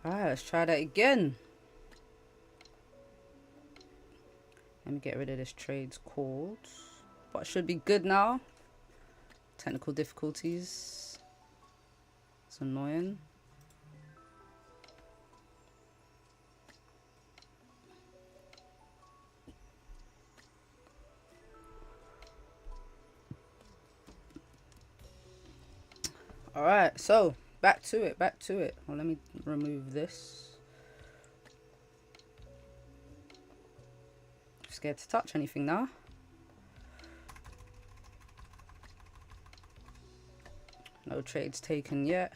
Alright, let's try that again. Let me get rid of this trades called. But it should be good now. Technical difficulties. It's annoying. Alright, so back to it. Well, let me remove this. Scared to touch anything now. No trades taken yet.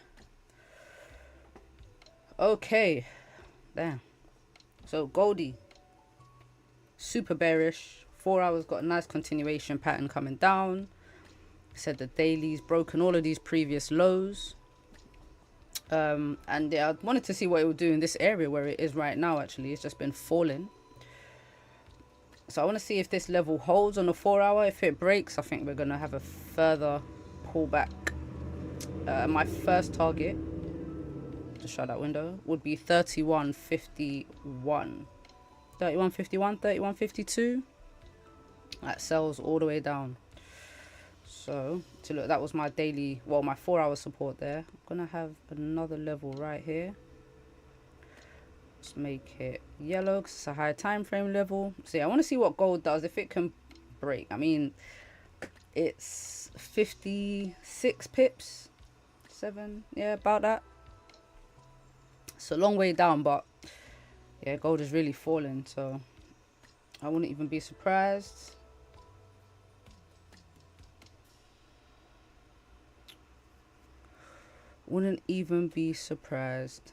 Okay, there. So Goldie, super bearish. 4 hours got a nice continuation pattern coming down. Said the daily's broken all of these previous lows. And yeah, I wanted to see what it would do in this area where it is right now. Actually, it's just been falling. So I want to see if this level holds on the 4 hour. If it breaks, I think we're going to have a further pullback. My first target, to shut that window, would be 31.51. 31.51, 31.52. That sells all the way down. So, to look, that was my daily, well, my 4 hour support there. I'm going to have another level right here. Let's make it yellow because it's a high time frame level. So yeah, I want to see what gold does if it can break. I mean, it's 56 pips, 7, yeah, about that. It's a long way down, but yeah, gold is really falling, so I wouldn't even be surprised. Wouldn't even be surprised.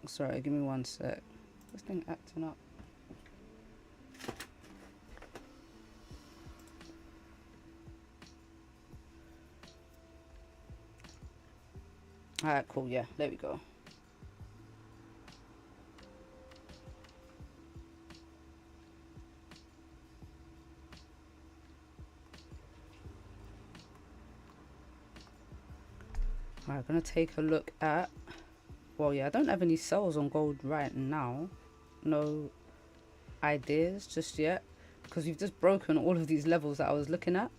Sorry, give me one sec. This thing acting up. Alright, cool, yeah, there we go. Alright, I'm gonna take a look at, well, yeah, I don't have any sells on gold right now. No ideas just yet, because we've just broken all of these levels that I was looking at.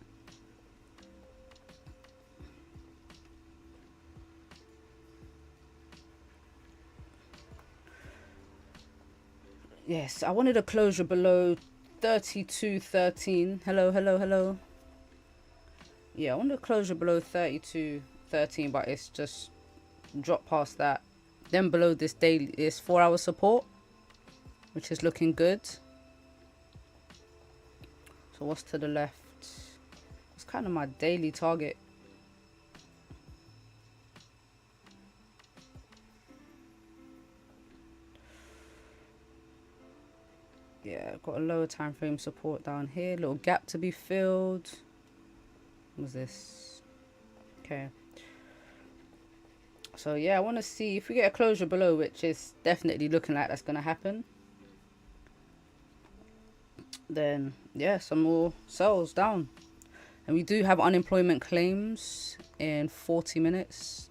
Yes, I wanted a closure below 32.13. Hello. Yeah, I wanted a closure below 32.13, but it's just dropped past that. Then below this daily is 4 hour support, which is looking good. So what's to the left? It's kind of my daily target. Yeah, I've got a lower time frame support down here. Little gap to be filled. What was this? Okay. So yeah, I want to see if we get a closure below, which is definitely looking like that's going to happen. Then yeah, some more sells down. And we do have unemployment claims in 40 minutes.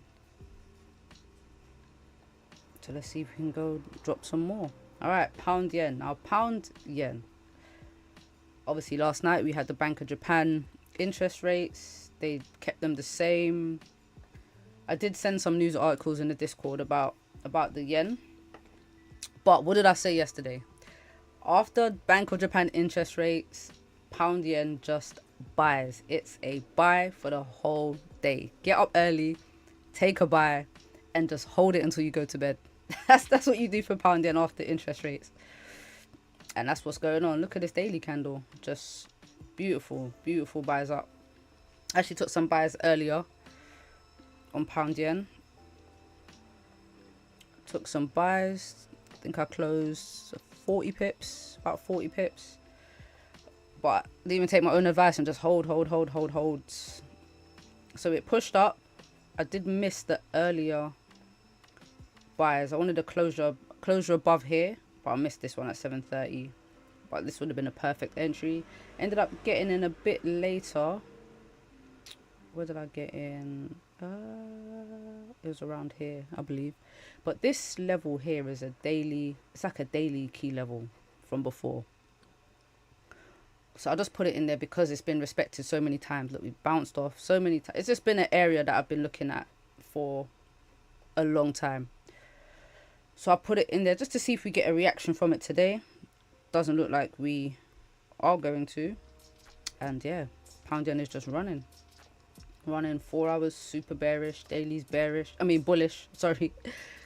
So let's see if we can go drop some more. All right, pound yen. Now pound yen. Obviously last night we had the Bank of Japan interest rates. They kept them the same. I did send some news articles in the Discord about the yen. But what did I say yesterday? After Bank of Japan interest rates, pound yen just buys. It's a buy for the whole day. Get up early, take a buy, and just hold it until you go to bed. That's what you do for pound yen after interest rates. And that's what's going on. Look at this daily candle. Just beautiful buys up. Actually took some buys earlier on pound yen. Took some buys. I think I closed 40 pips, about 40 pips. But I didn't even take my own advice and just hold. So it pushed up. I did miss the earlier buys. I wanted a closure above here, but I missed this one at 7:30. But this would have been a perfect entry. Ended up getting in a bit later. Where did I get in? It was around here, I believe. But this level here is a daily, it's like a daily key level from before. So I just put it in there because it's been respected so many times. Look, we bounced off so many times. It's just been an area that I've been looking at for a long time. So I put it in there just to see if we get a reaction from it today. Doesn't look like we are going to. And yeah, pound yen is just running 4 hours super bearish, daily's bearish, I mean bullish, sorry.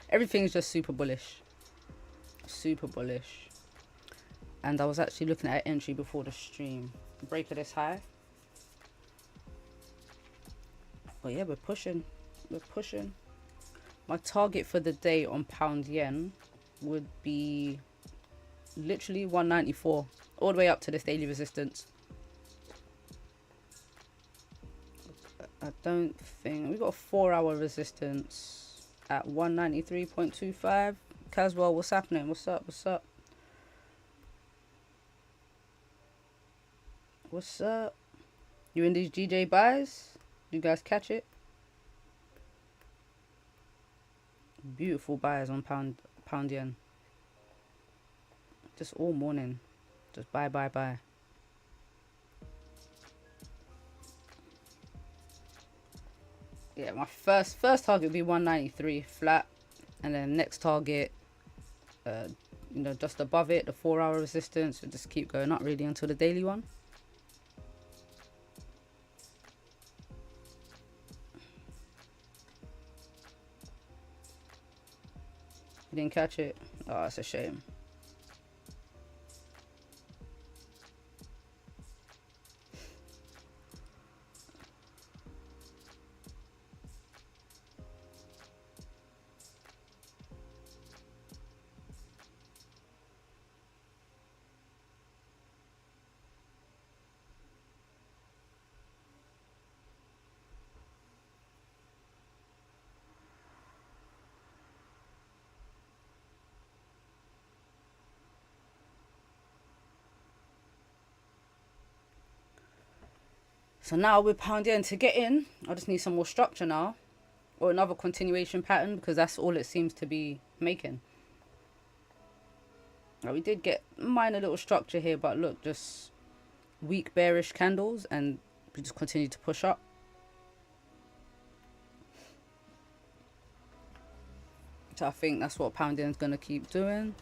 Everything's just super bullish, and I was actually looking at an entry before the stream, break of this high. But yeah, we're pushing. My target for the day on pound yen would be literally 194 all the way up to this daily resistance. I don't think we got a 4 hour resistance at 193.25. Caswell, what's happening? What's up? You in these GJ buys? Do you guys catch it? Beautiful buys on pound yen. Just all morning. Just buy. Yeah, my first target would be 193 flat, and then next target, you know, just above it, the 4 hour resistance. We'll just keep going up really until the daily one. You didn't catch it? Oh, that's a shame. So now with pound yen to get in, I just need some more structure now, or another continuation pattern, because that's all it seems to be making. Now, we did get minor little structure here, but look, just weak bearish candles, and we just continue to push up. So I think that's what pound yen is going to keep doing.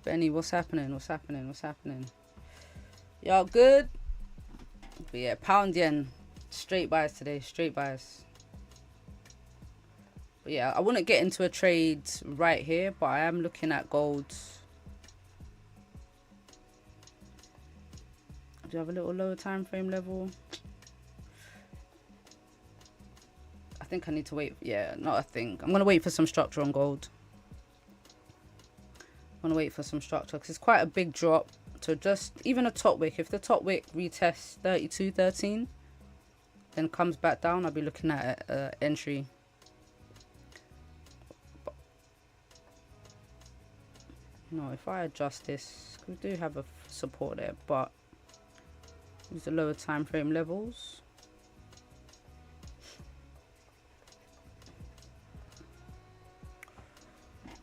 Benny, what's happening? Y'all good? But yeah, pound yen, straight buys today, straight buys. But yeah, I wouldn't get into a trade right here, but I am looking at gold. Do you have a little lower time frame level? I think I need to wait. Yeah, not I think. I'm going to wait for some structure on gold. Because it's quite a big drop. So just even a top wick, if the top wick retests 32.13, then comes back down, I'll be looking at entry. But, no, if I adjust this, we do have a support there, but these are lower time frame levels.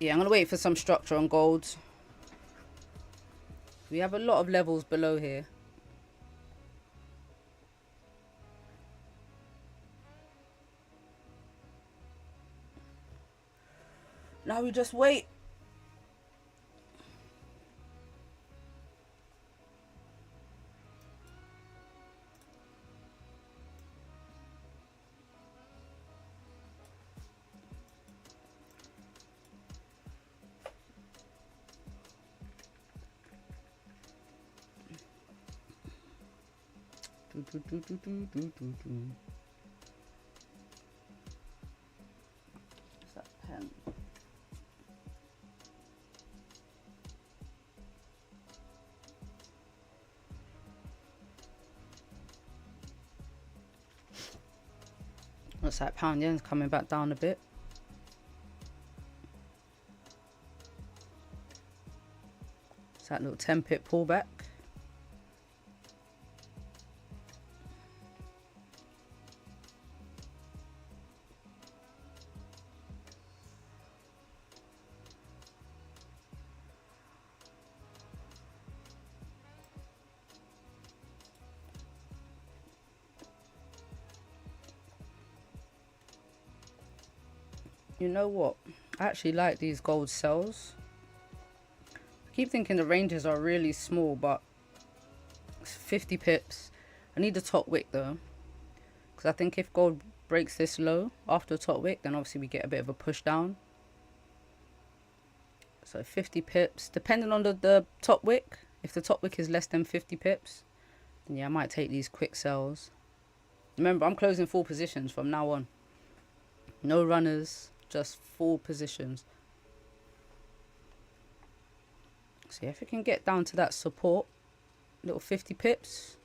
Yeah, I'm going to wait for some structure on gold. We have a lot of levels below here. Now we just wait. What's that pen? Looks like pound yen's coming back down a bit. It's that little 10 pip pullback. You know what? I actually like these gold sells. I keep thinking the ranges are really small, but it's 50 pips. I need the top wick though, because I think if gold breaks this low after the top wick, then obviously we get a bit of a push down. So 50 pips, depending on the top wick. If the top wick is less than 50 pips, then yeah, I might take these quick sells. Remember, I'm closing full positions from now on. No runners, just full positions. So yeah, if we can get down to that support, little 50 pips,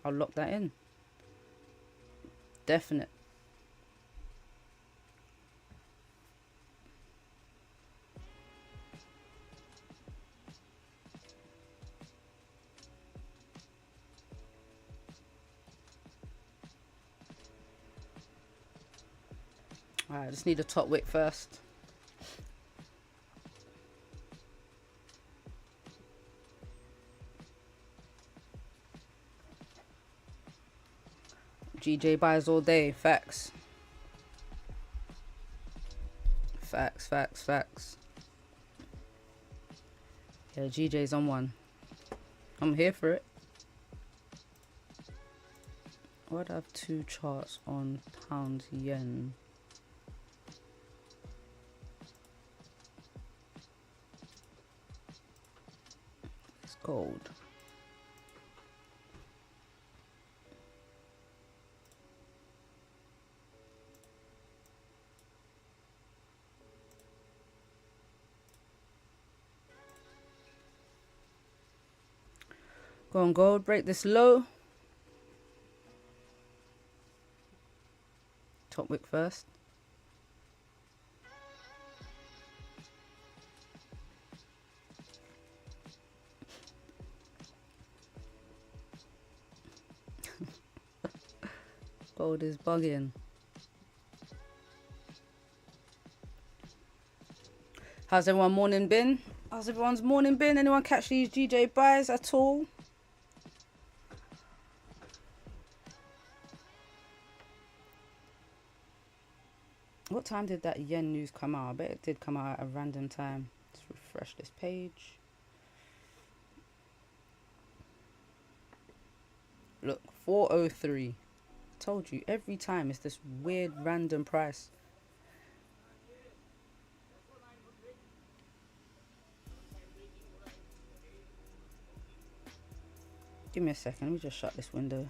I'll lock that in. Definite. Alright, I just need a top wick first. GJ buys all day. Facts. Facts, facts, facts. Yeah, GJ's on one. I'm here for it. I'd have two charts on pound yen. It's gold. Go on, gold, break this low. Top wick first. Gold is bugging. How's everyone morning been? How's everyone's morning been? Anyone catch these GJ buys at all? What time did that yen news come out? I bet it did come out at a random time. Let's refresh this page. Look, 403. Told you, every time it's this weird random price. Give me a second, let me just shut this window.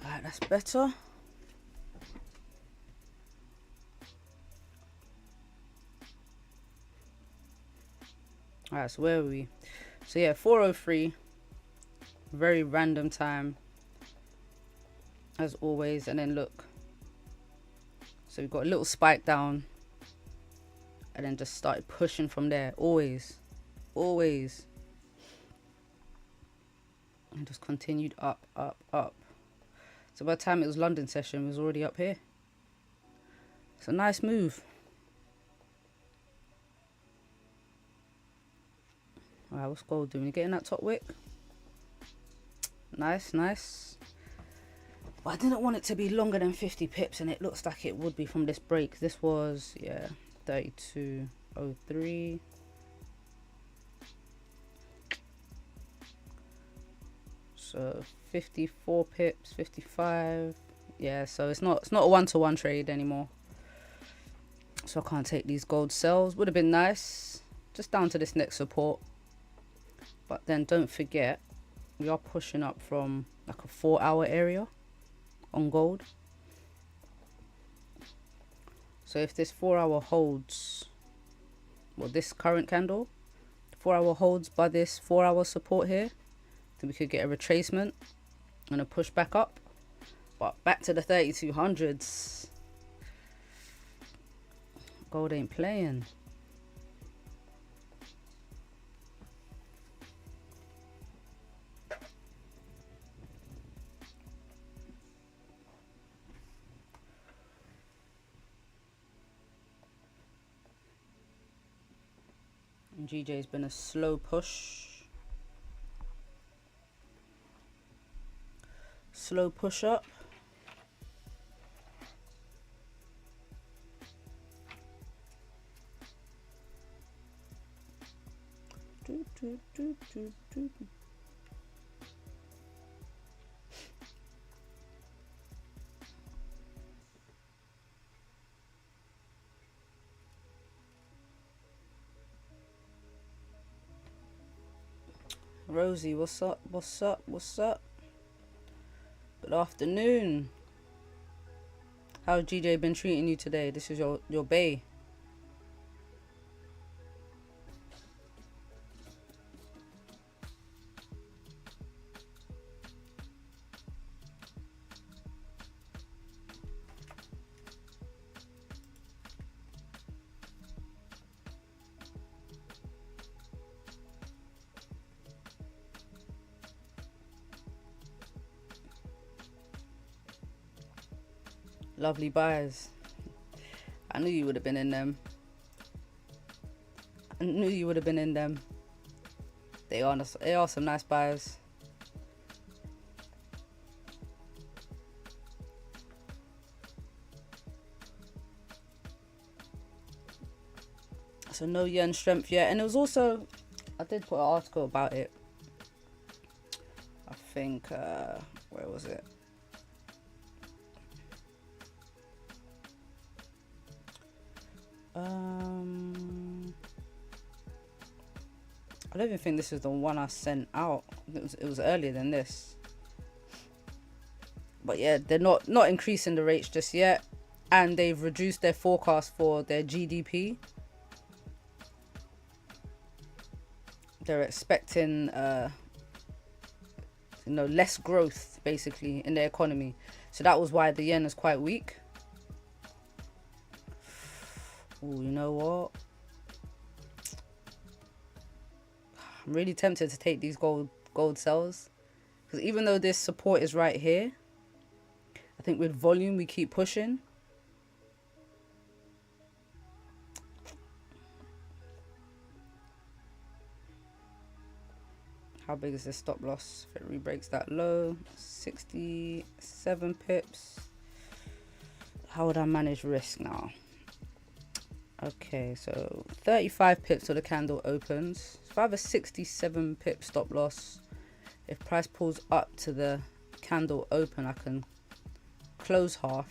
Alright, that's better. Alright, so where are we? So yeah, 403. Very random time, as always. And then look, so we've got a little spike down, and then just started pushing from there. Always. And just continued up, up, up. So by the time it was London session, it was already up here. It's a nice move. Alright, what's gold doing? You getting that top wick? Nice, nice. But I didn't want it to be longer than 50 pips, and it looks like it would be from this break. This was, yeah, 32.03. So 54 pips, 55. Yeah, so it's not a one-to-one trade anymore. So I can't take these gold sells. Would have been nice. Just down to this next support. But then don't forget, we are pushing up from like a 4-hour area on gold. So if this 4-hour holds, well, this current candle, 4-hour holds by this 4-hour support here, then we could get a retracement and a push back up. But back to the 3200s. Gold ain't playing. And GJ's been a slow push. Slow push up. Rosie, what's up? What's up? What's up? Good afternoon. How's GJ been treating you today? This is your bae. Lovely buys. I knew you would have been in them. I knew you would have been in them. They are some nice buys. So no yen strength yet. And it was also, I did put an article about it. I think, where was it? I don't even think this is the one I sent out. It was earlier than this. But yeah, they're not increasing the rates just yet, and they've reduced their forecast for their GDP. They're expecting less growth basically in their economy. So that was why the yen is quite weak. Oh, you know what? I'm really tempted to take these gold sells, because even though this support is right here, I think with volume we keep pushing. How big is this stop loss if it re-breaks that low? 67 pips. How would I manage risk now? Okay, so 35 pips till the candle opens. So if I have a 67 pip stop loss, if price pulls up to the candle open, I can close half.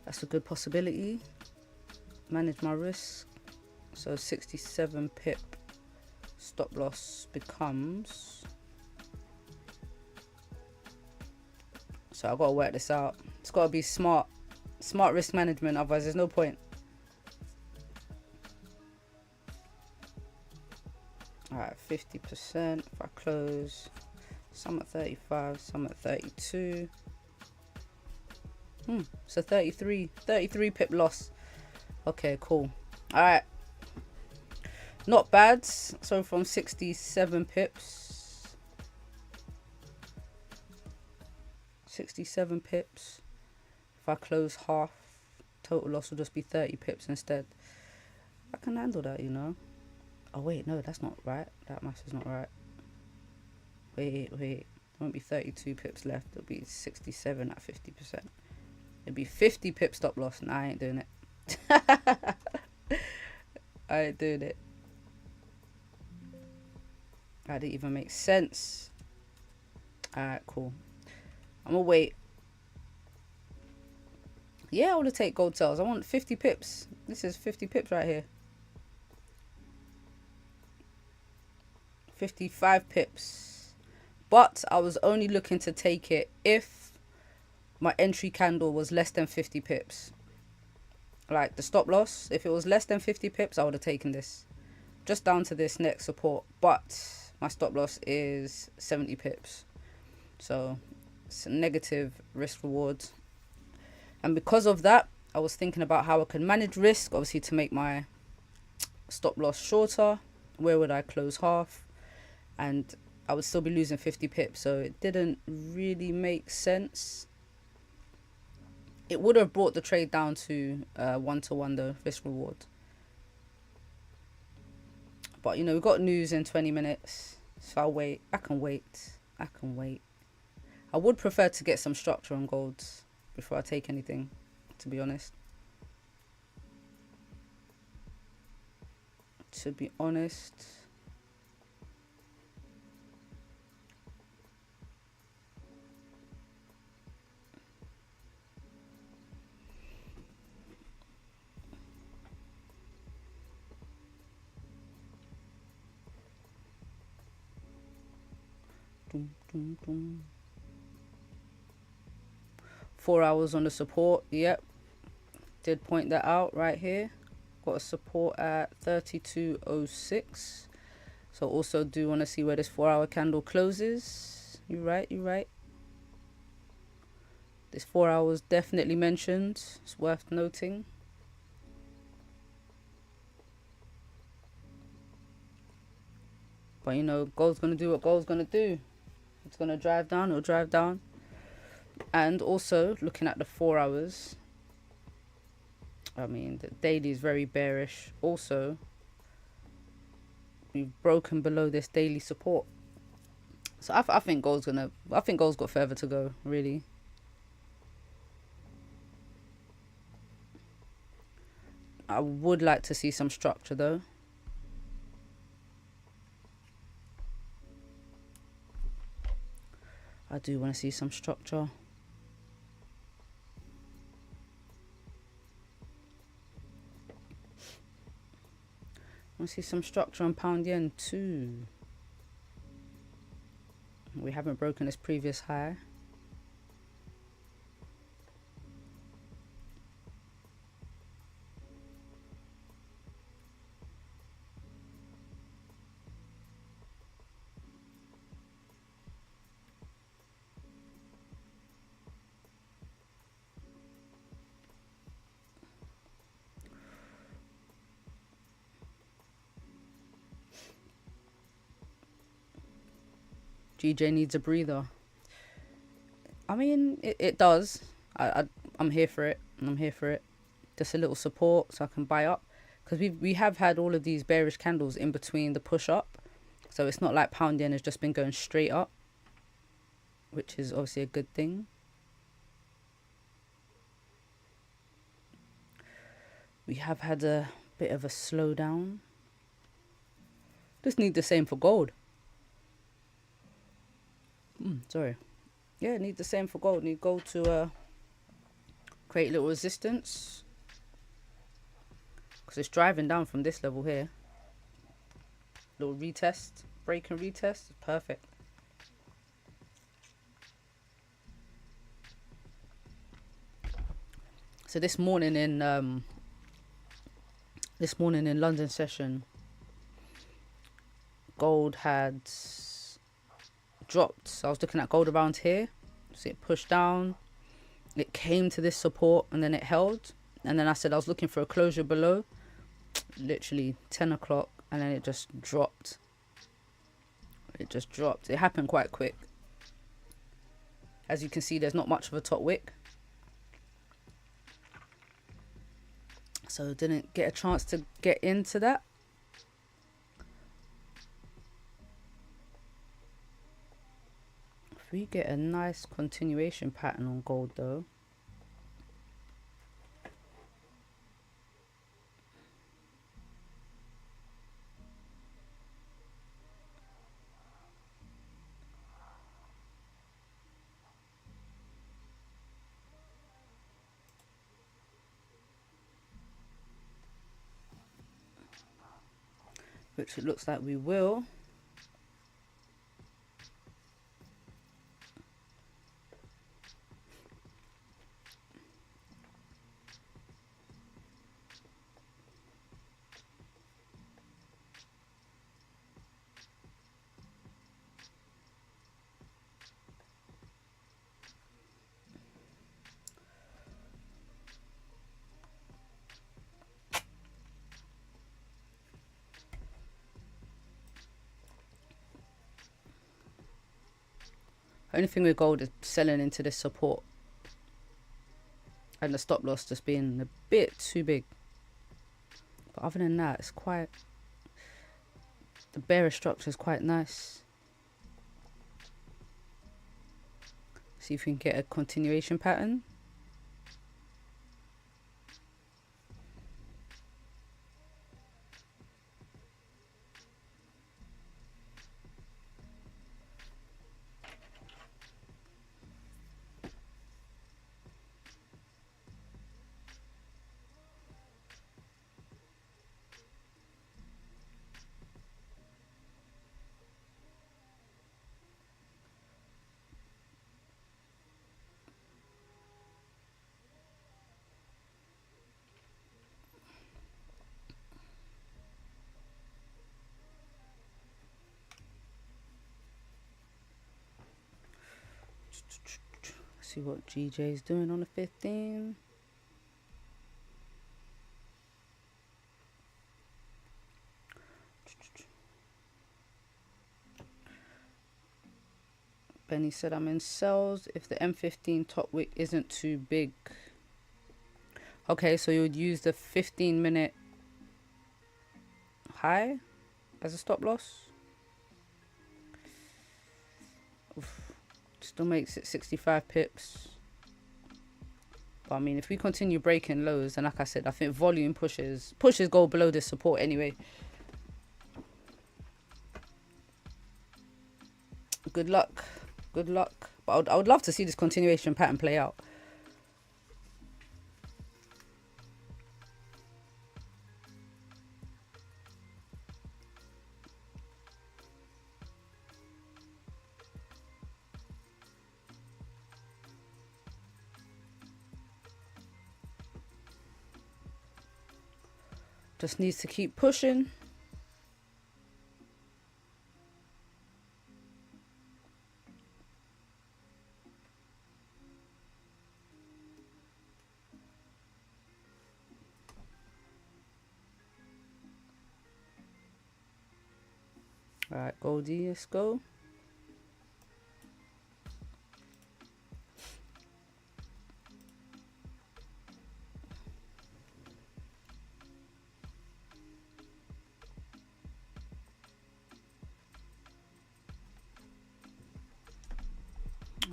That's a good possibility. Manage my risk. So 67 pip stop loss becomes... So I've got to work this out. It's got to be smart risk management, otherwise there's no point. Alright, 50%. If I close, some at 35, some at 32. So 33 pip loss. Okay, cool. Alright. Not bad. So from 67 pips. 67 pips. If I close half, total loss will just be 30 pips instead. I can handle that, you know. Oh wait, no, that's not right. That math is not right. Wait. There won't be 32 pips left. It'll be 67 at 50%. It'll be 50 pip stop loss. Nah, I ain't doing it. I ain't doing it. That didn't even make sense. Alright, cool. I'm gonna wait. Yeah, I want to take gold sales. I want 50 pips. This is 50 pips right here. 55 pips. But I was only looking to take it if my entry candle was less than 50 pips. Like the stop loss, if it was less than 50 pips, I would have taken this. Just down to this next support. But my stop loss is 70 pips. So it's a negative risk reward. And because of that, I was thinking about how I could manage risk, obviously to make my stop loss shorter. Where would I close half? And I would still be losing 50 pips. So it didn't really make sense. It would have brought the trade down to 1-to-1 though, risk reward. But you know, we've got news in 20 minutes. So I'll wait. I can wait. I would prefer to get some structure on gold before I take anything, to be honest. Dum, dum, dum. 4 hours on the support. Yep, did point that out right here. Got a support at 32.06. So also do want to see where this 4 hour candle closes. You're right. This 4 hours definitely mentioned. It's worth noting. But you know, gold's gonna do what gold's gonna do. It's gonna drive down, it'll drive down. And also looking at the 4 hours, I mean the daily is very bearish. Also, we've broken below this daily support. So I think gold's got further to go, really. I would like to see some structure though. I do want to see some structure. I want to see some structure on pound yen too. We haven't broken this previous high. GJ needs a breather. I mean, it does. I'm here for it. Just a little support so I can buy up. Because we have had all of these bearish candles in between the push up. So it's not like pound yen has just been going straight up, which is obviously a good thing. We have had a bit of a slowdown. Just need the same for gold. Sorry. Yeah, need the same for gold. Need gold to create a little resistance. Because it's driving down from this level here. Little retest. Break and retest. Perfect. So this morning in London session, gold had dropped. So I was looking at gold around here. See it pushed down. It came to this support and then it held. And then I said I was looking for a closure below. Literally 10 o'clock and then it just dropped. It happened quite quick. As you can see, there's not much of a top wick. So didn't get a chance to get into that. If we get a nice continuation pattern on gold though. which it looks like we will. Only thing with gold is selling into this support and the stop loss just being a bit too big. But other than that, it's quite, the bearish structure is quite nice. See if we can get a continuation pattern. See what GJ is doing on the 15. Benny said I'm in sells if the M15 top wick isn't too big. Okay, so you would use the 15-minute high as a stop loss. Oof. Still makes it 65 pips. But I mean, if we continue breaking lows, then like I said, I think volume pushes gold below this support anyway. Good luck. Good luck. But I would love to see this continuation pattern play out. Just needs to keep pushing. All right, Goldie, let's go.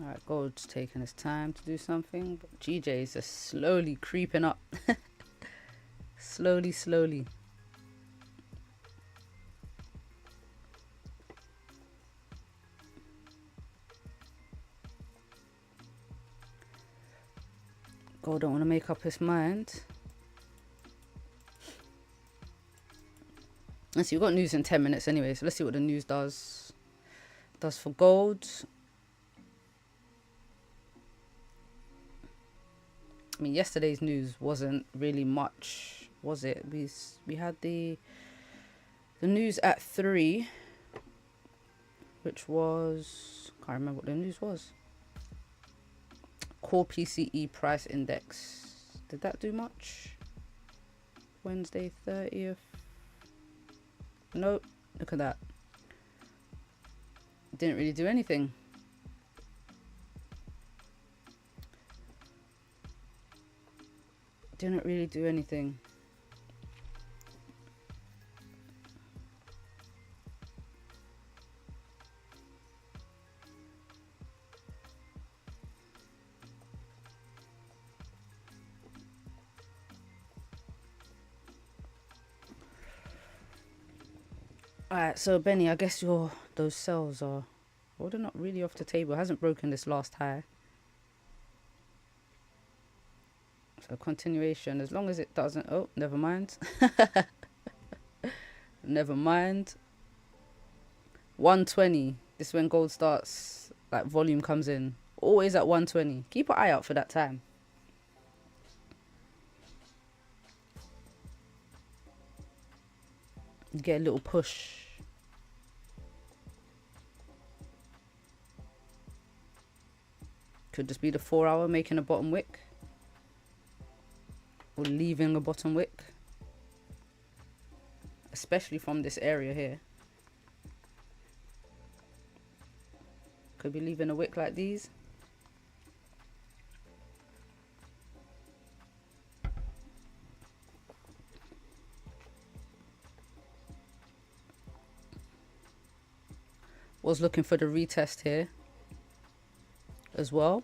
All right, gold's taking his time to do something, but GJ's just slowly creeping up. Slowly, slowly. Gold don't want to make up his mind. Let's see, we've got news in 10 minutes anyway, so let's see what the news does for gold. I mean, yesterday's news wasn't really much, was it? We had the news at 3, which was, can't remember what the news was. Core PCE price index. Did that do much? Wednesday 30th. Nope. Look at that. Didn't really do anything. Didn't really do anything. Alright, so Benny, I guess those sells are, well, they're not really off the table. It hasn't broken this last high. So continuation, as long as it doesn't, oh, never mind. never mind. 120. This is when gold starts, like volume comes in. Always at 120. Keep an eye out for that time. Get a little push. Could just be the 4 hour making a bottom wick. Or leaving a bottom wick. Especially from this area here. Could be leaving a wick like these. Was looking for the retest here as well.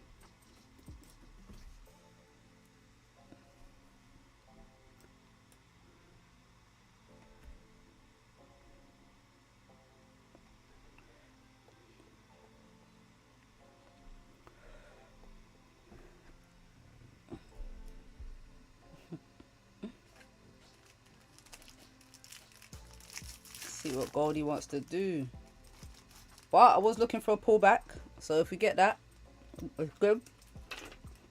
See what Goldie wants to do. But I was looking for a pullback, so if we get that, it's good.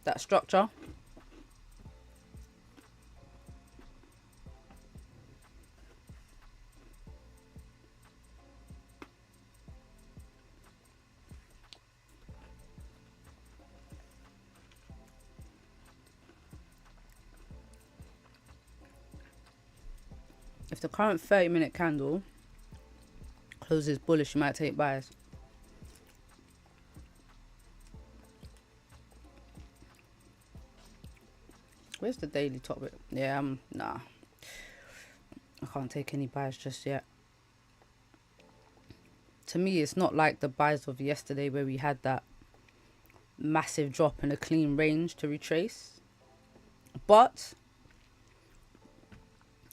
That structure. If the current 30-minute candle closes bullish, you might take buys. Where's the daily top bit? Yeah, nah. I can't take any buys just yet. To me, it's not like the buys of yesterday where we had that massive drop and a clean range to retrace. But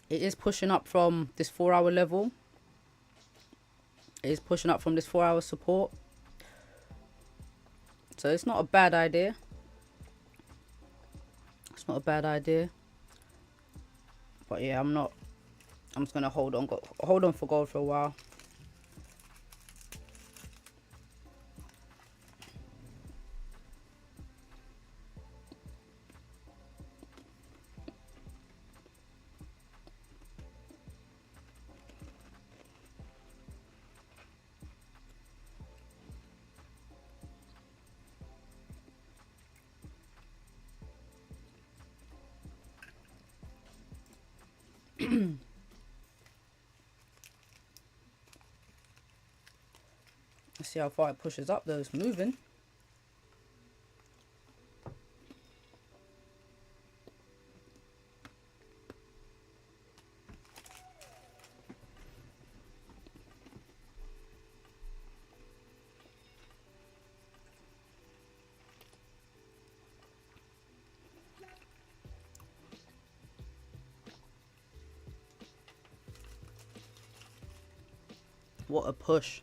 it is pushing up from this 4 hour level. It is pushing up from this 4 hour support. So it's not a bad idea. It's not a bad idea. But yeah, I'm just gonna hold on for gold for a while. Let's see how far it pushes up though. It's moving. What a push.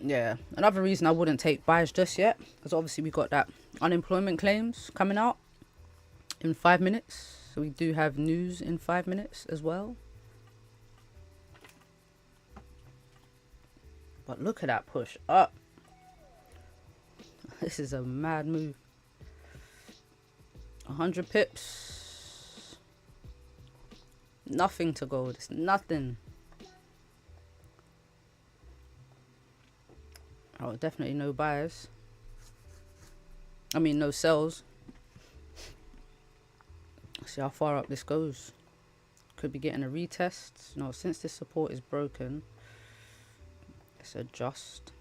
Yeah, another reason I wouldn't take buys just yet, because obviously we got that unemployment claims coming out in 5 minutes. So we do have news in 5 minutes as well. But look at that push up. This is a mad move. 100 pips. Nothing to gold. It's nothing. Oh, definitely no buys. I mean, no sells. See how far up this goes. Could be getting a retest. No, since this support is broken, let's adjust.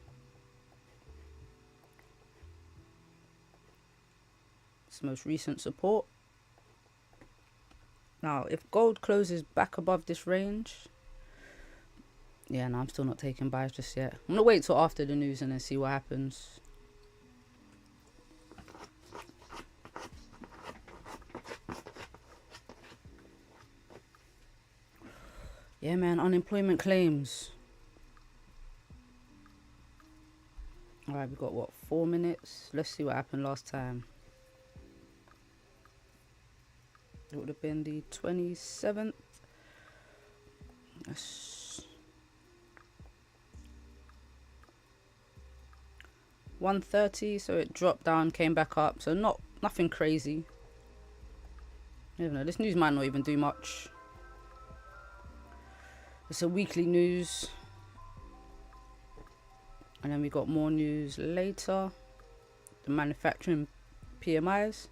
It's most recent support. Now, if gold closes back above this range, yeah, no, I'm still not taking buys just yet. I'm gonna wait till after the news and then see what happens. Yeah, man, unemployment claims. All right, we got what, 4 minutes? Let's see what happened last time. It would have been the 27th. That's 130, so it dropped down, came back up. So nothing crazy. I don't know, this news might not even do much. It's a weekly news. And then we got more news later. The manufacturing PMIs.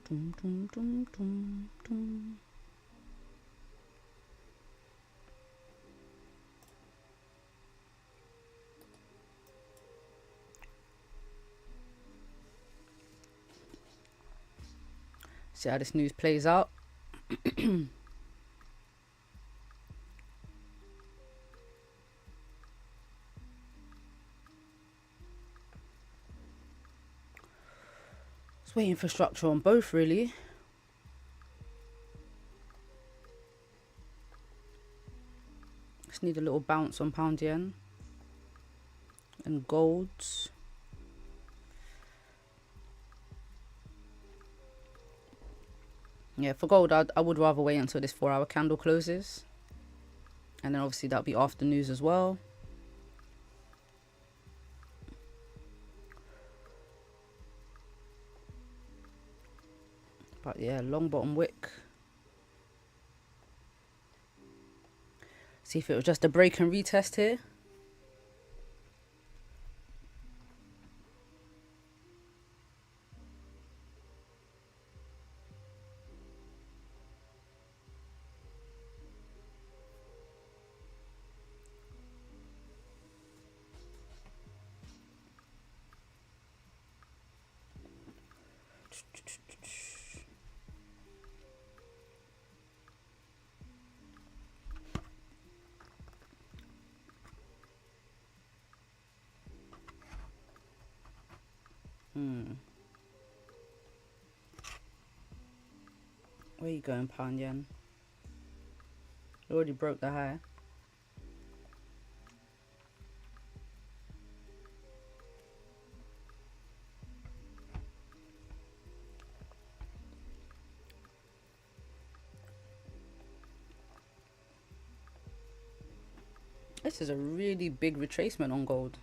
Dum, dum, dum, dum, dum. See how this news plays out. Just waiting for structure on both, really. Just need a little bounce on pound yen and golds. Yeah, for gold, I would rather wait until this 4-hour candle closes. And then obviously that'll be after news as well. But yeah, long bottom wick. See if it was just a break and retest here. Where you going, pound yen? You already broke the high. This is a really big retracement on gold.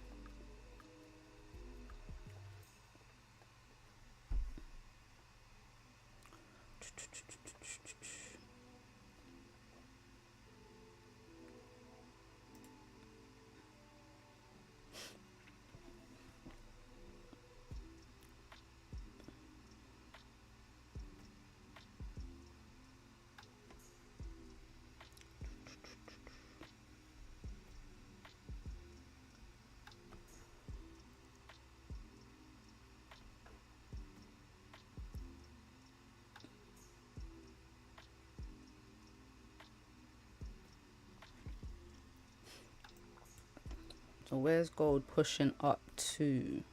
So where's gold pushing up to?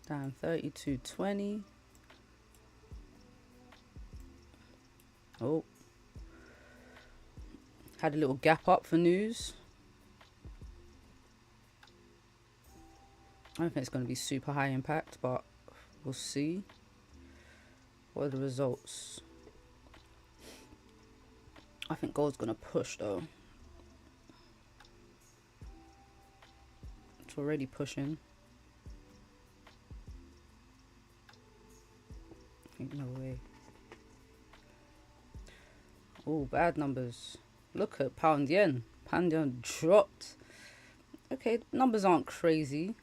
Down 32.20. Oh, Had a little gap up for news. I don't think it's going to be super high impact, but we'll see. What are the results? I think gold's going to push though. It's already pushing. No way. Oh, bad numbers. Look at pound yen. Pound yen dropped. Okay, numbers aren't crazy.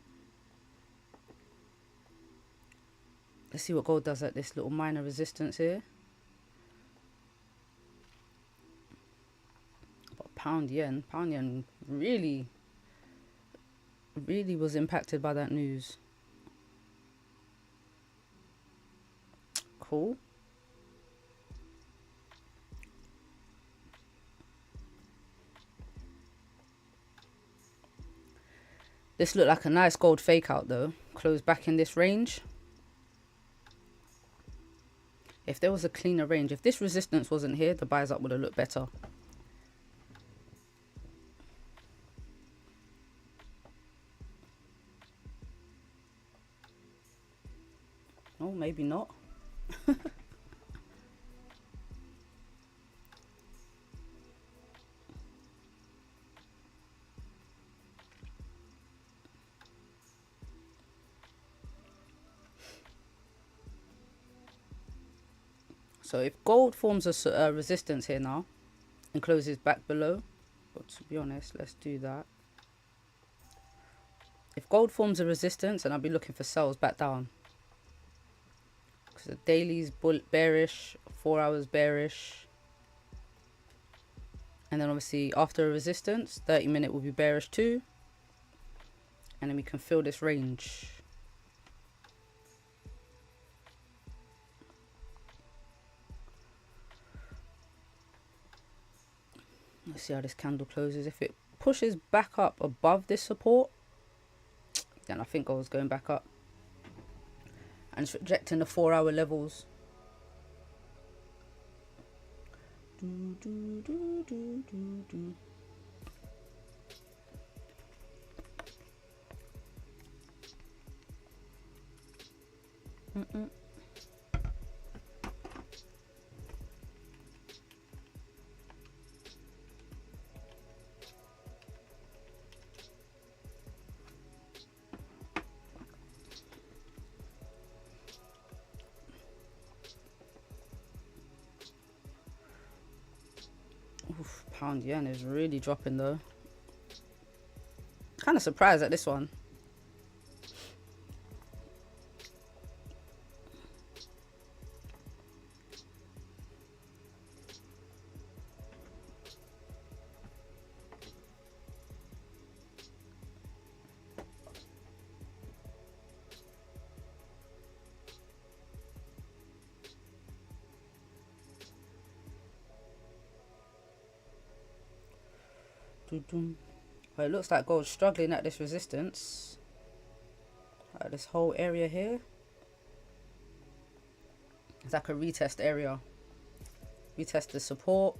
Let's see what gold does at this little minor resistance here. But pound yen really was impacted by that news. Cool. This looked like a nice gold fake out though. Closed back in this range. If there was a cleaner range, if this resistance wasn't here, the buys up would have looked better. Oh, maybe not. So if gold forms a resistance here now and closes back below, but to be honest, let's do that. If gold forms a resistance, and I'll be looking for sells back down. Because the daily's bearish, 4 hours bearish. And then obviously after a resistance, 30-minute will be bearish too. And then we can fill this range. Let's see how this candle closes. If it pushes back up above this support, then I think gold's going back up. And it's rejecting the 4 hour levels. Oof, pound yen is really dropping though. Kind of surprised at this one. Well, it looks like gold's struggling at this resistance. At this whole area here. It's like a retest area. Retest the support.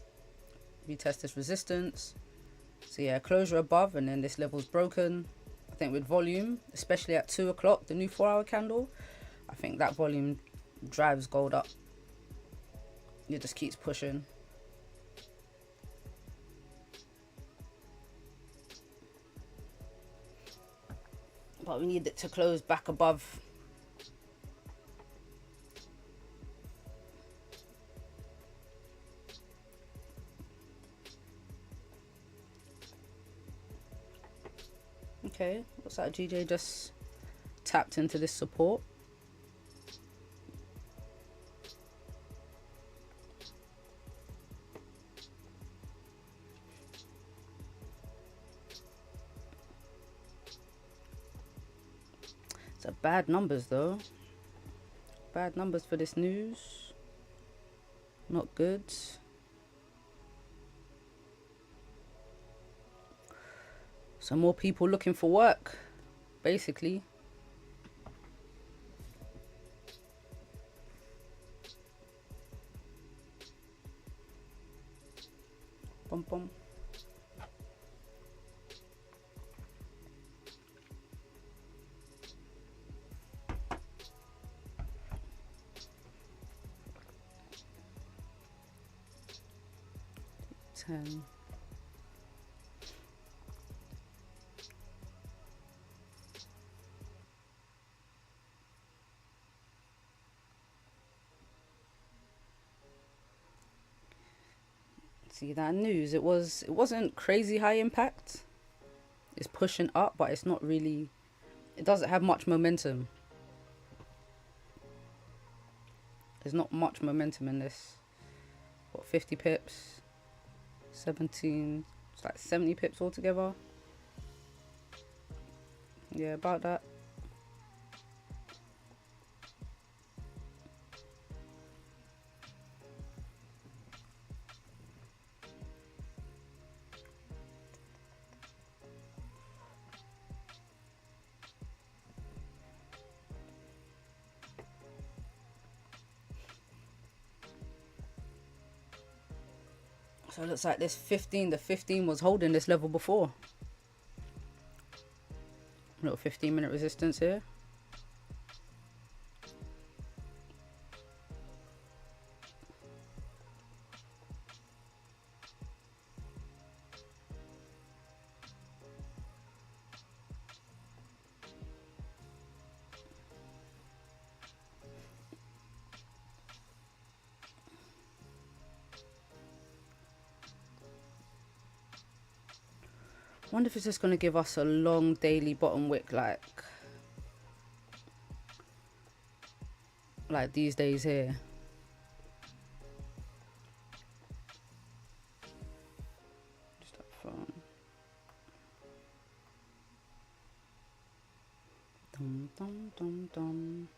Retest this resistance. So yeah, closure above and then this level's broken. I think with volume, especially at 2 o'clock, the new 4 hour candle, I think that volume drives gold up. It just keeps pushing. But we need it to close back above. Okay, looks like GJ just tapped into this support. It's bad numbers though. Bad numbers for this news. Not good. So more people looking for work, basically. Bum bum. 10. See that news? It wasn't crazy high impact. It's pushing up, but it's not really. It doesn't have much momentum. There's not much momentum in this. What, 50 pips? 17. It's like 70 pips altogether. Yeah, about that. So it looks like this 15, the 15 was holding this level before. Little 15-minute resistance here. Wonder if it's just going to give us a long daily bottom wick like these days here. Just up front. Dum dum dum dum.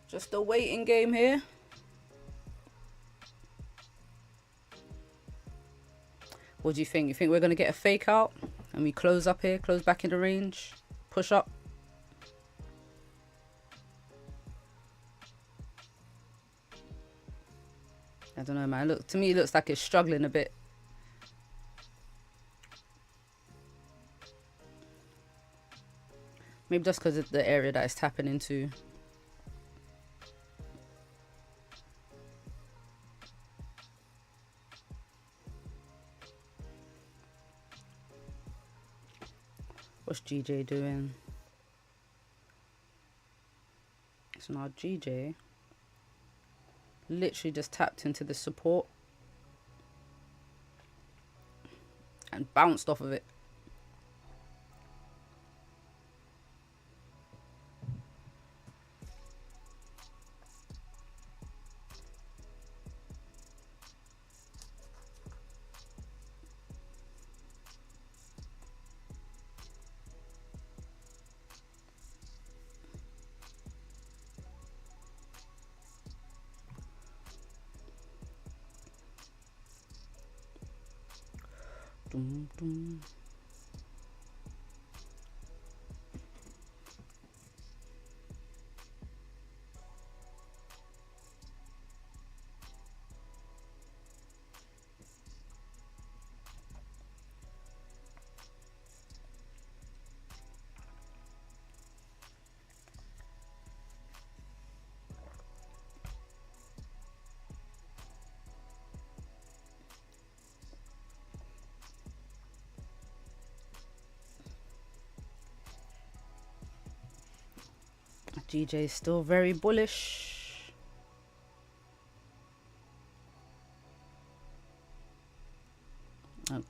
Just a waiting game here. What do you think? You think we're going to get a fake out and we close up here, close back in the range, push up? I don't know, man. Look, to me, it looks like it's struggling a bit. Maybe just because of the area that it's tapping into. What's GJ doing? So now GJ literally just tapped into the support and bounced off of it. Dum, dum. GJ is still very bullish.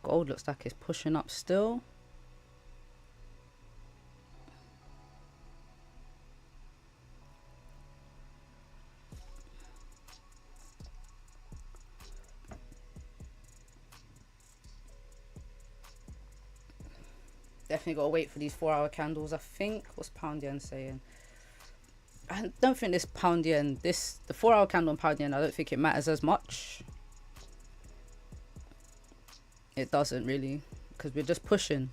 Gold looks like it's pushing up still. Definitely got to wait for these 4-hour candles. I think, what's pound yen saying? I don't think this pound yen, the 4-hour candle on pound yen, I don't think it matters as much. It doesn't really, because we're just pushing.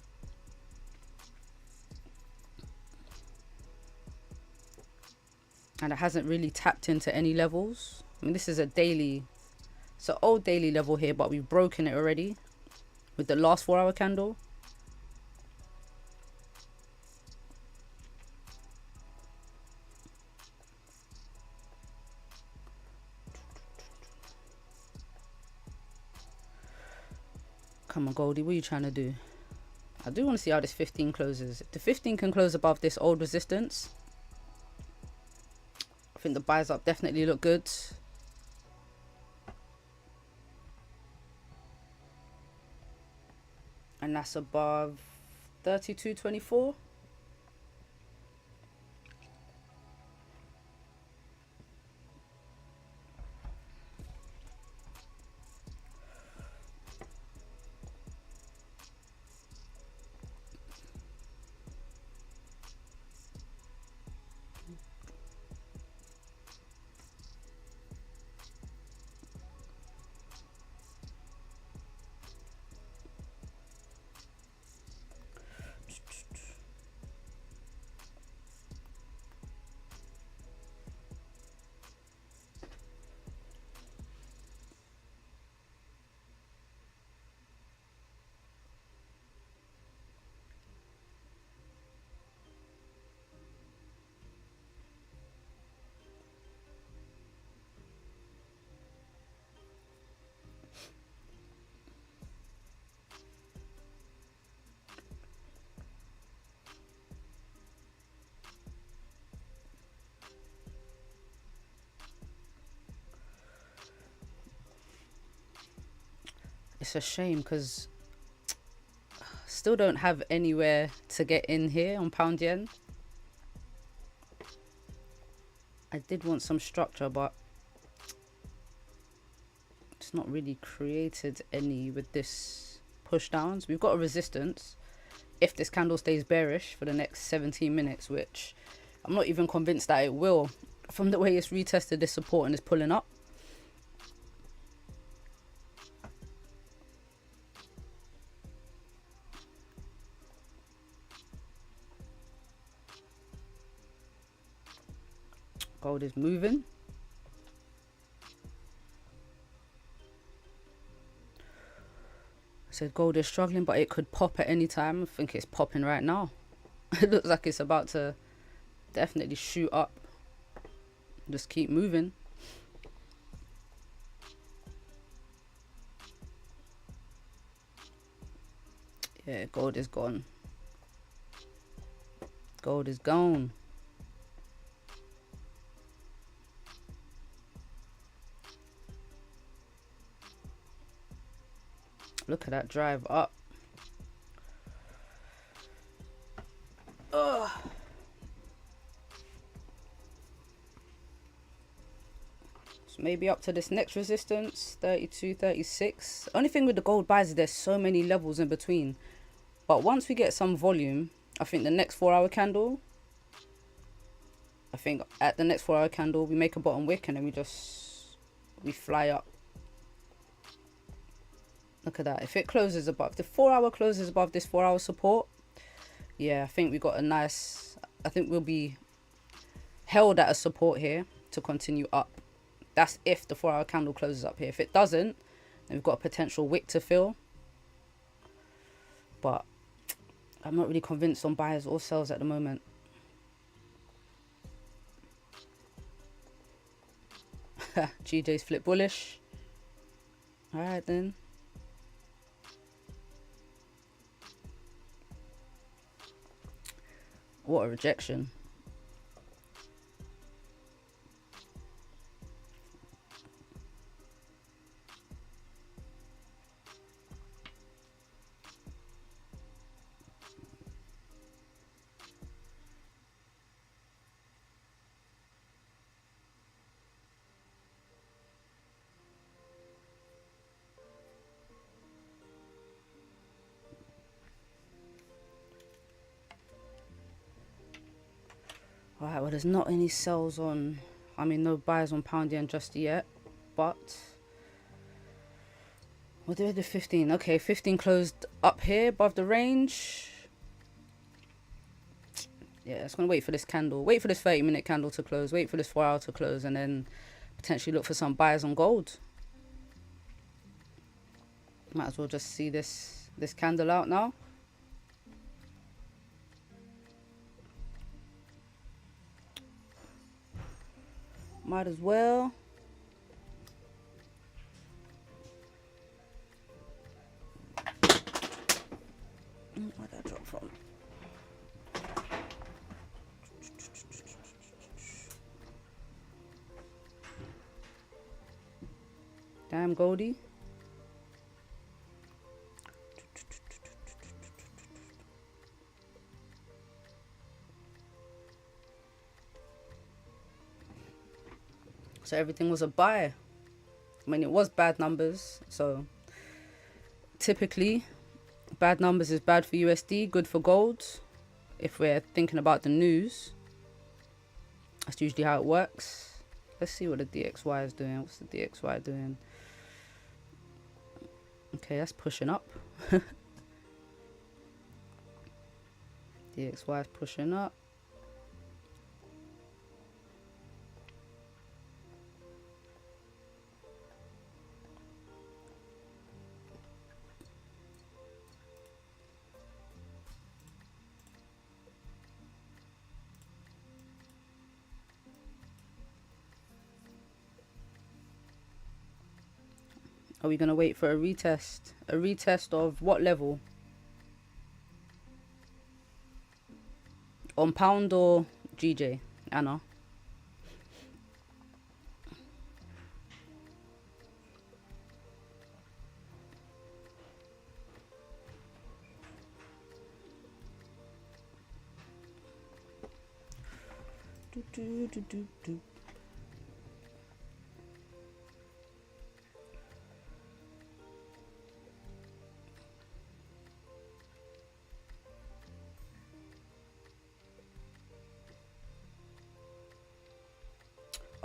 And it hasn't really tapped into any levels. I mean, this is a daily, it's an old daily level here, but we've broken it already with the last 4-hour candle. Come on, Goldie, what are you trying to do? I do want to see how this 15 closes. If the 15 can close above this old resistance, I think the buys up definitely look good. And that's above 32.24. It's a shame because still don't have anywhere to get in here on pound yen. I did want some structure, but it's not really created any with this push downs. We've got a resistance if this candle stays bearish for the next 17 minutes, which I'm not even convinced that it will from the way it's retested this support and is pulling up. Gold is moving. I said gold is struggling, but it could pop at any time. I think it's popping right now. It looks like it's about to definitely shoot up. Just keep moving. Yeah, gold is gone. Gold is gone. Look at that drive up. Ugh. So maybe up to this next resistance, 32, 36. Only thing with the gold buys is there's so many levels in between. But once we get some volume, I think the next 4-hour candle, I think at the next 4-hour candle, we make a bottom wick and then we fly up. Look at that. If it closes above, the 4-hour closes above this 4-hour support, yeah, I think we got a nice, I think we'll be held at a support here to continue up. That's if the 4-hour candle closes up here. If it doesn't, then we've got a potential wick to fill. But I'm not really convinced on buyers or sells at the moment. GJ's flip bullish. All right then. What a rejection. Alright, well, there's not any sells on, I mean, no buys on pound yen just yet, but what did I do? 15. Okay, 15 closed up here above the range. Yeah, it's gonna wait for this candle, wait for this 30-minute candle to close, wait for this 4-hour to close, and then potentially look for some buys on gold. Might as well just see this candle out now. Might as well. Where'd that drop from? Damn, Goldie. So everything was a buy. I mean, it was bad numbers. So typically, bad numbers is bad for USD, good for gold. If we're thinking about the news, that's usually how it works. Let's see what the DXY is doing. What's the DXY doing? Okay, that's pushing up. DXY is pushing up. Are we going to wait for a retest? A retest of what level? On pound or GJ? Anna?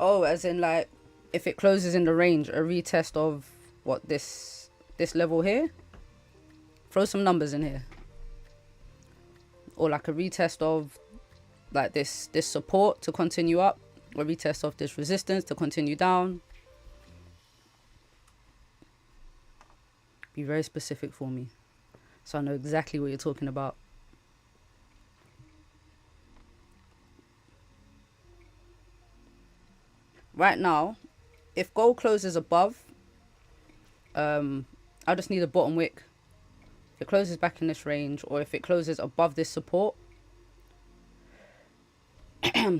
Oh, as in like if it closes in the range, a retest of what, this level here? Throw some numbers in here. Or like a retest of like this support to continue up, or retest of this resistance to continue down. Be very specific for me, so I know exactly what you're talking about. Right now, if gold closes above, I just need a bottom wick. If it closes back in this range, or if it closes above this support,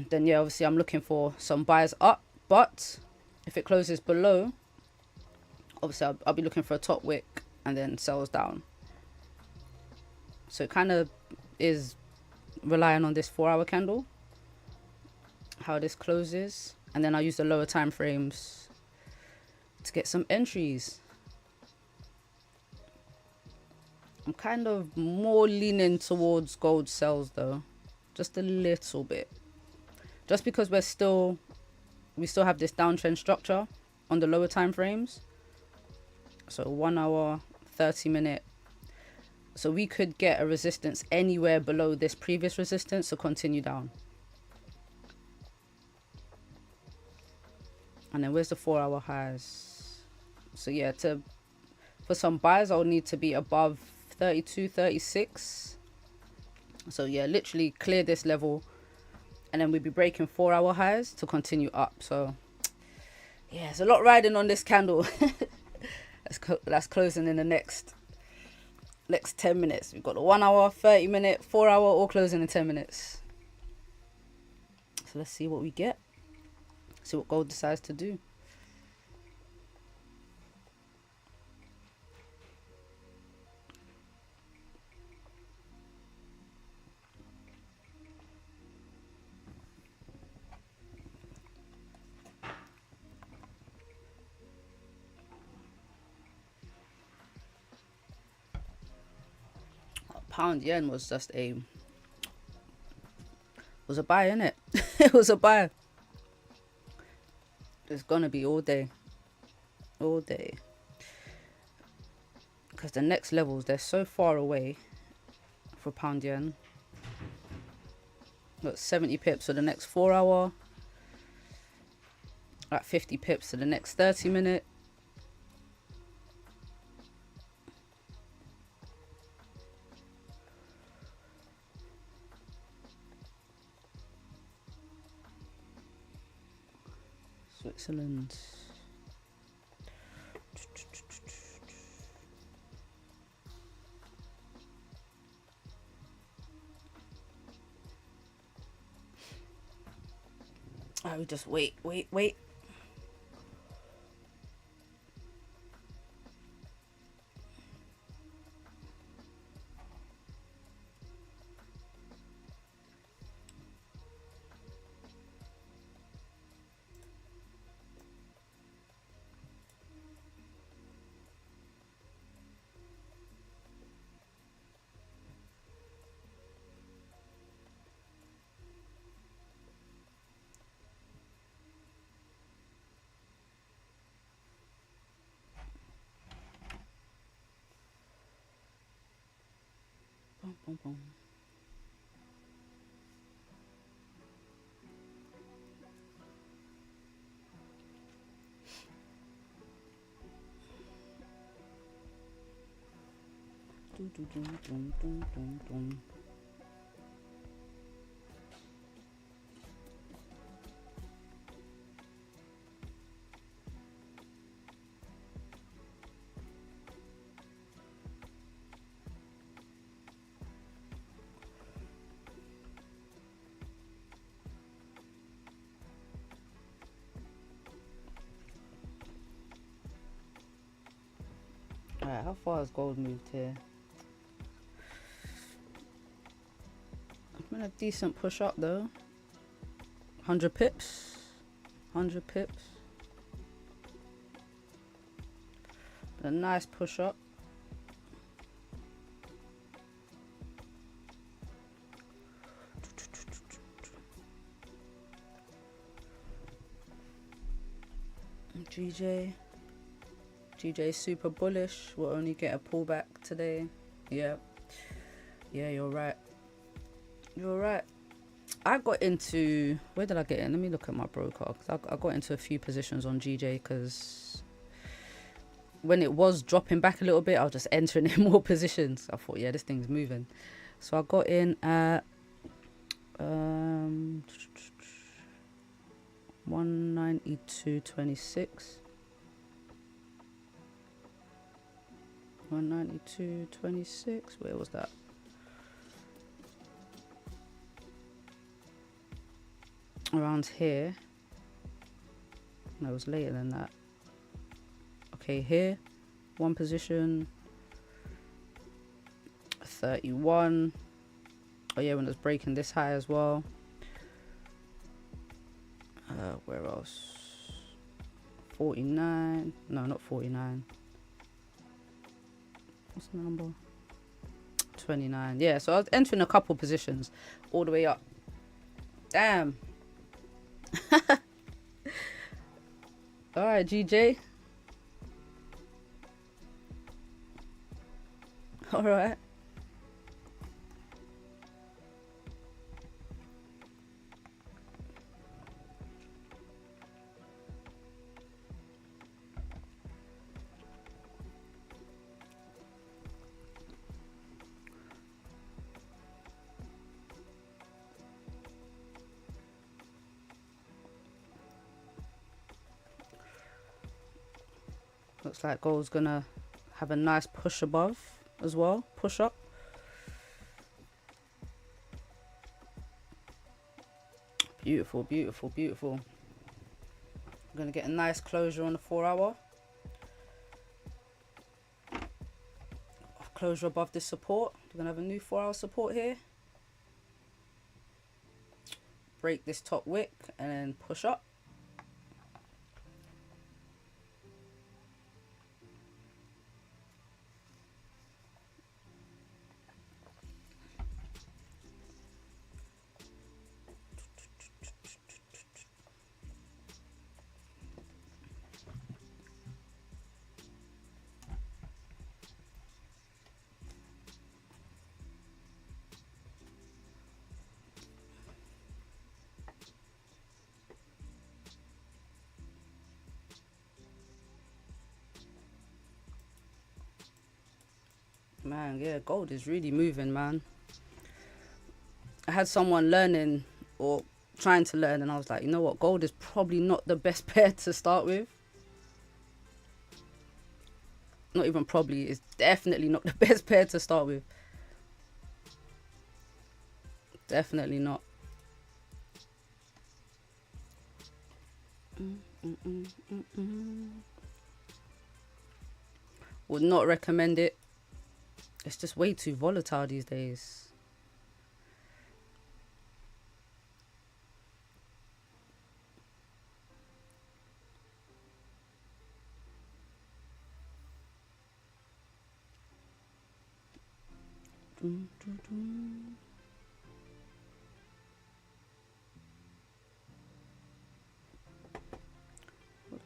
then yeah, obviously I'm looking for some buys up. But if it closes below, obviously I'll be looking for a top wick and then sells down. So it kind of is relying on this 4-hour candle, how this closes, and then I'll use the lower time frames to get some entries. I'm kind of more leaning towards gold sells though, just a little bit, just because we still have this downtrend structure on the lower time frames. So 1 hour, 30-minute. So we could get a resistance anywhere below this previous resistance to continue down. And then where's the 4-hour highs? So yeah, for some buys, I'll need to be above 32, 36. So yeah, literally clear this level, and then we'll be breaking 4-hour highs to continue up. So yeah, there's a lot riding on this candle. That's closing in the next 10 minutes. We've got the 1 hour, 30-minute, 4-hour, all closing in 10 minutes. So let's see what we get. See what gold decides to do. Pound yen was just was a buy, innit? It was a buy. It's gonna be all day. All day. Because the next levels, they're so far away for pound yen. Got 70 pips for the next 4 hour. Like 50 pips for the next 30 minute. Switzerland. I would just wait. Boom, boom, boom. Dum, dum, dum, dum, dum, dum, dum. Alright, how far has gold moved here? I've been a decent push up though. 100 pips. 100 pips. A nice push up. GJ super bullish. We'll only get a pullback today. Yeah, you're right. You're right. I got into, where did I get in? Let me look at my broker. I got into a few positions on GJ because when it was dropping back a little bit, I was just entering in more positions. I thought, yeah, this thing's moving. So I got in at 192.26. 192.26. Where was that? Around here. No, it was later than that. Okay, here, one position. 31. Oh yeah, when it was breaking this high as well. Where else? 49. No, not 49. What's the number? 29. Yeah, so I was entering a couple positions all the way up. Damn. All right, GJ. All right. Looks like gold's gonna have a nice push above as well. Push up. Beautiful, beautiful, beautiful. I'm gonna get a nice closure on the 4 hour. Closure above this support. We're gonna have a new 4 hour support here. Break this top wick and then push up. Man, yeah, gold is really moving, man. I had someone learning or trying to learn, and I was like, you know what, gold is probably not the best pair to start with. Not even probably, it's definitely not the best pair to start with. Definitely not. Would not recommend it. It's just way too volatile these days. What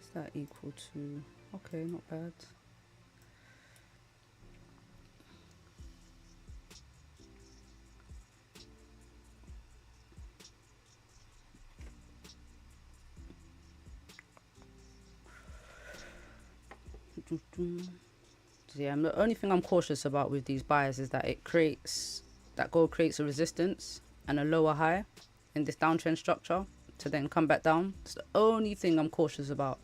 is that equal to? Okay, not bad. So yeah, the only thing I'm cautious about with these buys is that gold creates a resistance and a lower high in this downtrend structure to then come back down. It's the only thing I'm cautious about.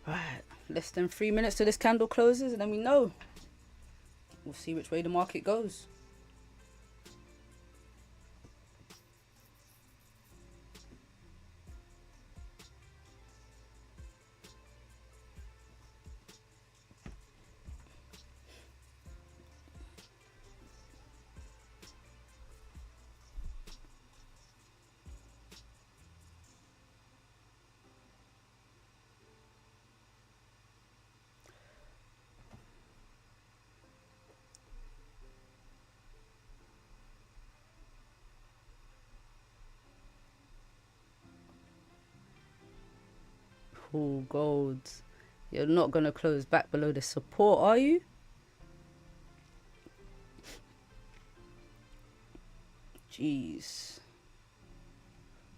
Right, less than 3 minutes till this candle closes, and then we know. We'll see which way the market goes. Oh, gold. You're not going to close back below the support, are you? Jeez.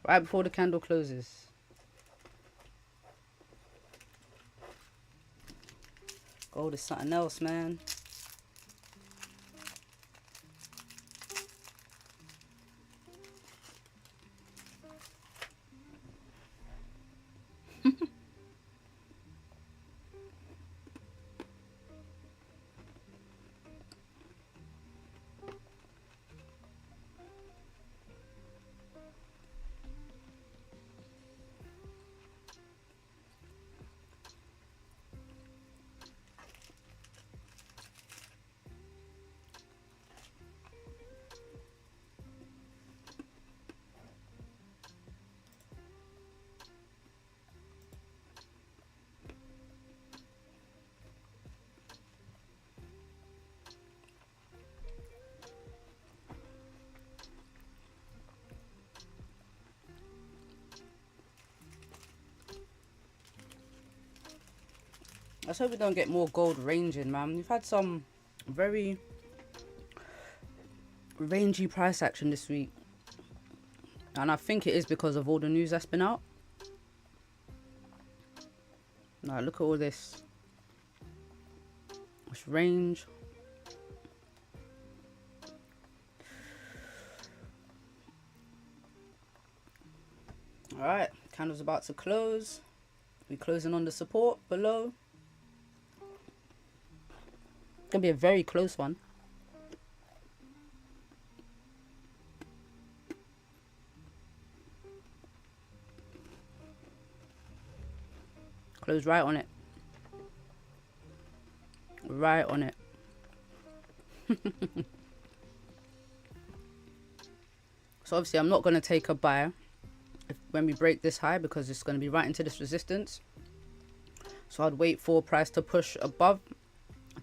Right before the candle closes. Gold is something else, man. Let's hope we don't get more gold ranging, man. We've had some very rangy price action this week. And I think it is because of all the news that's been out. Now look at all this. This range. Alright, candle's about to close. We're closing on the support below. Gonna be a very close one. Close right on it. Right on it. So obviously I'm not going to take a buy when we break this high because it's going to be right into this resistance. So I'd wait for price to push above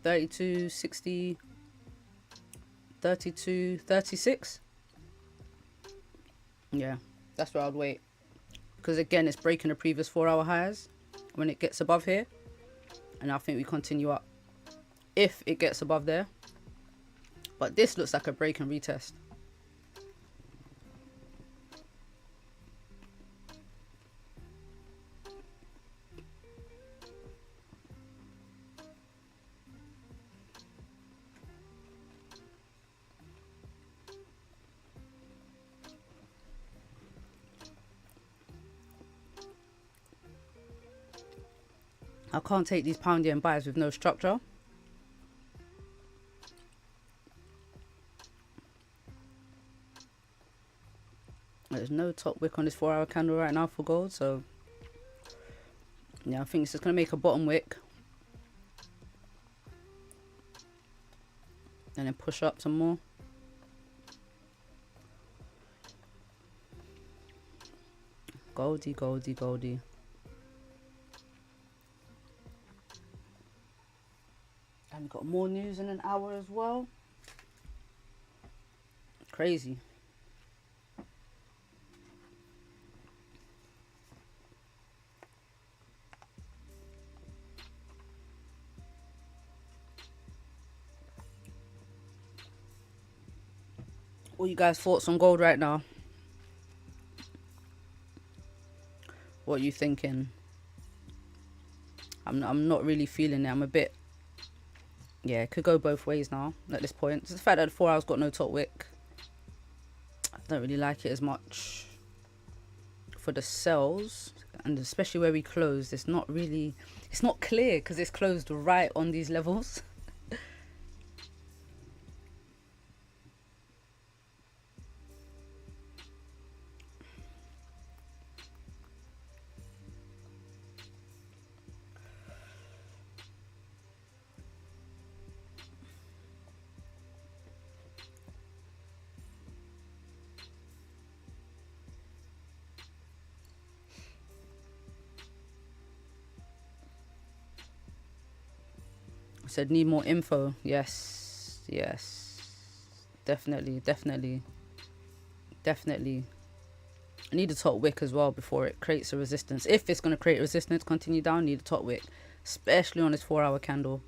32.60, 32.36. Yeah, that's where I'd wait. Because again, it's breaking the previous 4-hour highs when it gets above here. And I think we continue up if it gets above there. But this looks like a break and retest. I can't take these pound yen buys with no structure. There's no top wick on this 4-hour candle right now for gold, so yeah, I think it's just gonna make a bottom wick and then push up some more. Goldy, goldy, goldy. And we've got more news in an hour as well. Crazy. What you guys' thoughts on gold right now? What are you thinking? I'm not really feeling it. I'm a bit, yeah, it could go both ways now at this point. It's the fact that the 4 hours got no top wick. I don't really like it as much for the sells, and especially where we closed. It's not really, it's not clear because it's closed right on these levels. Said need more info. Yes, definitely. I need a top wick as well before it creates a resistance. If it's going to create resistance, continue down, need a top wick, especially on this 4-hour candle.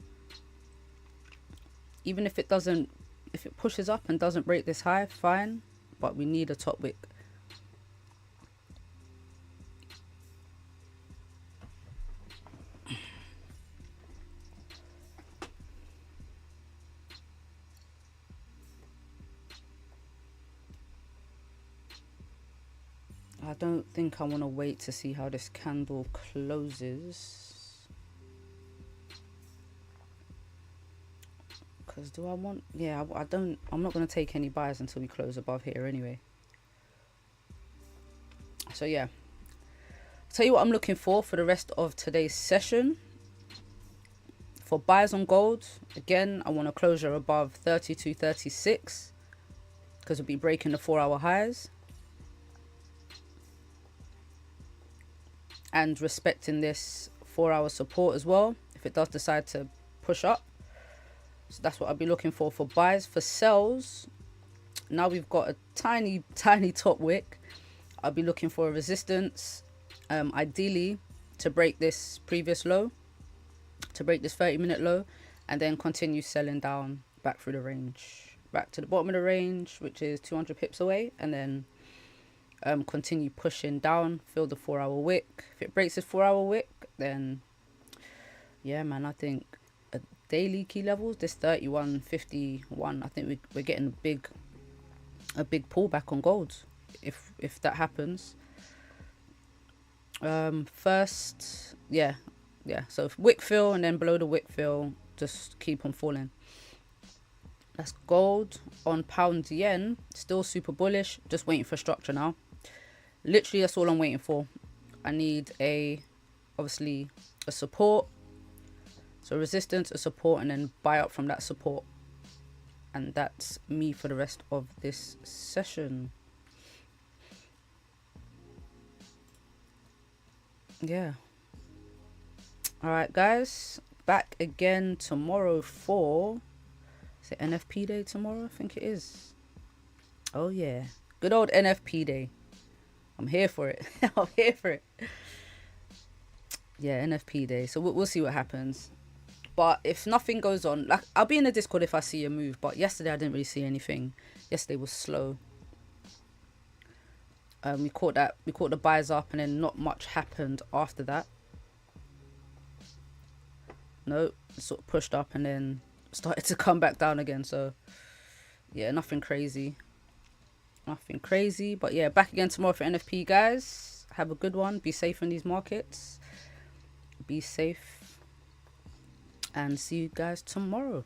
Even if it doesn't, if it pushes up and doesn't break this high, fine, but we need a top wick. I don't think I want to wait to see how this candle closes. Because do I want... Yeah, I don't... I'm not going to take any buys until we close above here anyway. So yeah. I'll tell you what I'm looking for the rest of today's session. For buys on gold, again, I want a closure above 32.36. Because we'll be breaking the 4-hour highs. And respecting this 4-hour support as well, if it does decide to push up. So that's what I'll be looking for buys. For sells, now we've got a tiny top wick. I'll be looking for a resistance, ideally to break this previous low, to break this 30-minute low, and then continue selling down back through the range, back to the bottom of the range, which is 200 pips away, and then continue pushing down, fill the 4-hour wick. If it breaks this 4-hour wick, then yeah, man, I think at daily key levels, this 31.51, I think we're getting a big pullback on gold if that happens. First, yeah, so if wick fill and then below the wick fill, just keep on falling. That's gold. On pound yen, still super bullish, just waiting for structure now. Literally, that's all I'm waiting for. I need obviously a support. So resistance, a support, and then buy up from that support. And that's me for the rest of this session. Yeah. Alright, guys. Back again tomorrow for... Is it NFP day tomorrow? I think it is. Oh, yeah. Good old NFP day. I'm here for it. I'm here for it. Yeah, NFP day. So we'll see what happens. But if nothing goes on, like, I'll be in the Discord if I see a move. But yesterday I didn't really see anything. Yesterday was slow. We caught the buys up, and then not much happened after that. No, it sort of pushed up and then started to come back down again. So yeah, nothing crazy. Nothing crazy. But yeah, back again tomorrow for NFP, guys. Have a good one. Be safe in these markets. Be safe. and see you guys tomorrow.